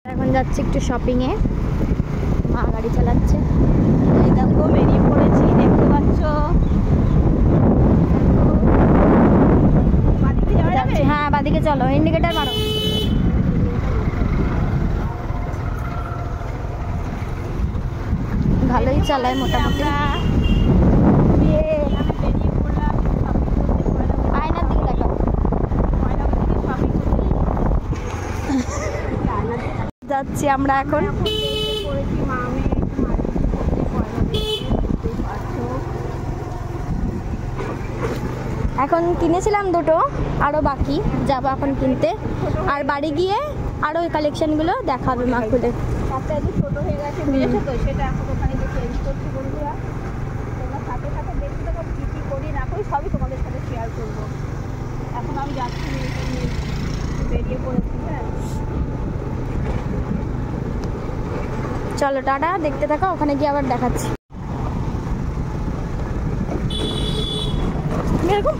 এখন যাচ্ছি একটু শপিংয়ে, মা গাড়ি চালাচ্ছে। এই দেখো বেরিয়ে পড়েছি, দেখতে পাচ্ছ। হ্যাঁ বাদিকে চলো, ইন্ডিকেটার মারো। ভালোই চালায় মোটামুটি। আয়নার দিকে দেখাও। যাচ্ছি আমরা এখন। এখন কিনেছিলাম দুটো, আরও বাকি যাবো এখন কিনতে। আর বাড়ি গিয়ে আরও ওই কালেকশনগুলো দেখাবে মা খুলে। ছোট হয়ে গেছে বুঝেছো তো, সেটা এখন ওখানে গিয়ে চেঞ্জ করছি বন্ধুরা। তোমরা সাথে সাথে দেখতে থাকো, কী কী করি না করি সবই তোমাদের সাথে শেয়ার করবো। এখন আমি যাচ্ছি, বেরিয়ে পড়েছি। হ্যাঁ চলো টাটা, দেখতে থাকো, ওখানে গিয়ে আবার দেখাচ্ছি। এরকম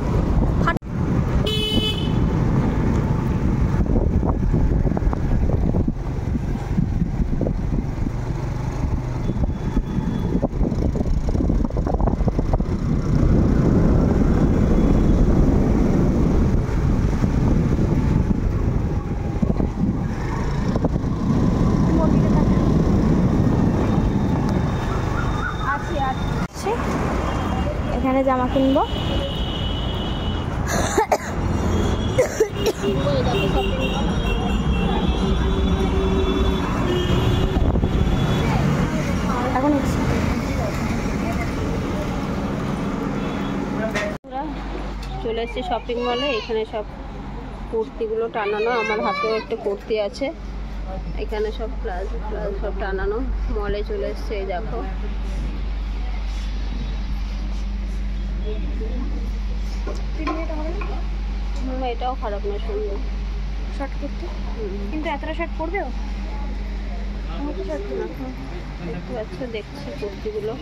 এখানে জামা কিনবো। এখন চলে এসেছি শপিং মলে। এখানে সব কুর্তিগুলো টানানো, আমার হাতেও একটা কুর্তি আছে। এখানে সব প্লাজো সব টানানো। মলে চলে এসছে, এই দেখো। এটাও খারাপ না, সুন্দর শর্ট কুর্তি, কিন্তু এতটা শর্ট পরবেও। দেখতে পাচ্ছ, দেখছি কুর্তিগুলো।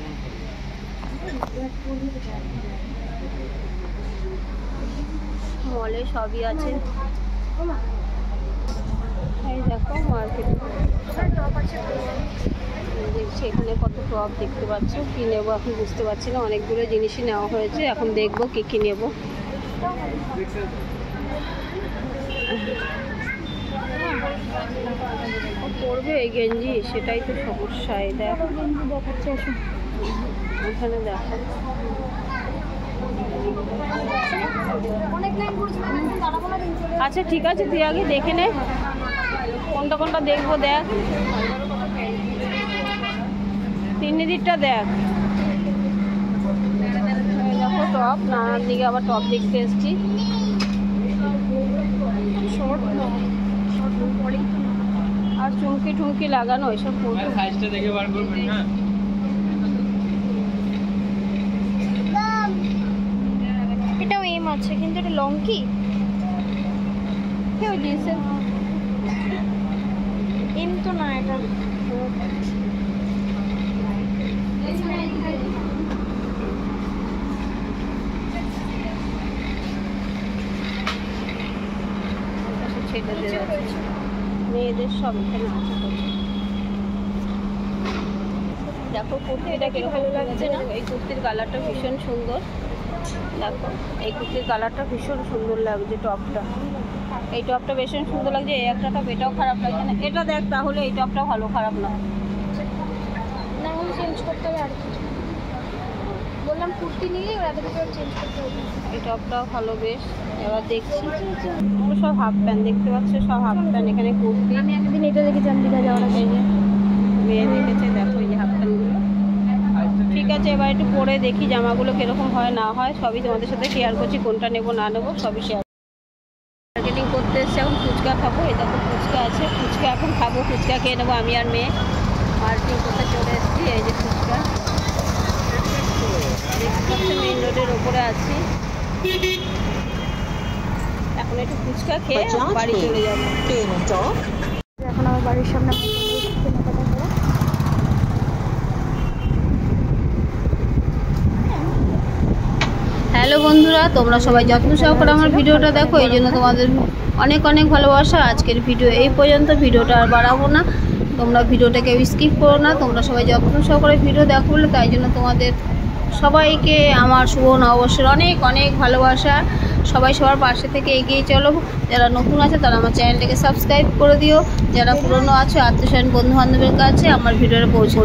মলে সবই আছে, এই দেখো মার্কেট দেখছি। এখানে কত টপ দেখতে পাচ্ছ। কি নেবো এখন বুঝতে পারছি না, অনেকগুলো জিনিসই নেওয়া হয়েছে। এখন দেখবো কি কি নেবো। পরবে এই গেঞ্জি, সেটাই তো সমস্যা। এই দেখো দেখাচ্ছে, এখানে দেখো আচ্ছা ঠিক আছে, তুই আগে দেখে নে কোনটা কোনটা দেখবো। দেখ তিনদিকটা দেখ। দেখো টপ, নানার দিকে আবার টপ দেখতে এসছি। আর চুমকি টুমকি লাগানো এসব সাইজটা দেখে বার করবেন না। এটাও এম আছে, কিন্তু এটা লং কি ওই জিন্সের এম তো না, এটা মেয়েদের সব এখানে আছে। দেখো কুর্তিটা কিরকম ভালো লাগছে না? এই কুর্তির কালারটা ভীষণ সুন্দর। দেখো এই কুর্তির কালারটা ভীষণ সুন্দর লাগছে। টপটা, এই টপটা ভীষণ সুন্দর লাগছে। এই একটা টপ, এটাও খারাপ লাগছে না। এটা দেখ তাহলে, এই টপটাও ভালো, খারাপ না। না হলে চেঞ্জ করতে হবে। আর কি বললাম, কুর্তি নিলে ওরা চেঞ্জ করতে হবে। এই টপটাও ভালো বেশ। এবার দেখছি সব হাফ প্যান্ট দেখতে পাচ্ছ, সব হাফ প্যান্ট। এখানে কুর্তি আমি একদিন এটা দেখেছি, আমি দীঘা যাওয়ার আগে। মেয়ে দেখেছে, দেখো এই যে হাফ প্যান্টগুলো। ঠিক আছে, এবার একটু পরে দেখি জামাগুলো কীরকম হয় না হয়, সবই তোমাদের সাথে শেয়ার করছি। কোনটা নেবো না নেবো সবই শেয়ার। মার্কেটিং করতে এসছি, এখন ফুচকা খাবো। এই দেখো ফুচকা আছে, ফুচকা এখন খাবো। ফুচকা খেয়ে নেবো আমি আর মেয়ে। মার্কেটিং করতে চলে এসেছি। এই যে ফুচকা দেখতে পাচ্ছি, মেইন রোডের ওপরে আছি। এখন একটু ফুচকা খেয়ে বাড়ি চলে যাবো। এখন আমার বাড়ির সামনে হ্যালো বন্ধুরা, বন্ধুরা, তোমরা সবাই যত্ন সহকারে আমার ভিডিওটা দেখো, এই জন্য তোমাদের অনেক অনেক ভালোবাসা। আজকের ভিডিও এই পর্যন্ত, ভিডিওটা আর বাড়াবো না, তোমরা ভিডিওটাকে স্কিপ করো না। তোমরা সবাই যত্ন সহকারে ভিডিও দেখো বলে তাই জন্য তোমাদের সবাইকে আমার শুভ নববর্ষের অনেক অনেক ভালোবাসা। সবাই সবার পাশে থেকে এগিয়ে চলো। যারা নতুন আছে তারা আমার চ্যানেলটাকে সাবস্ক্রাইব করে দিও, যারা পুরনো আছো আত্মীয় স্বজন বন্ধু বান্ধবের কাছে আমার ভিডিওটা পৌঁছে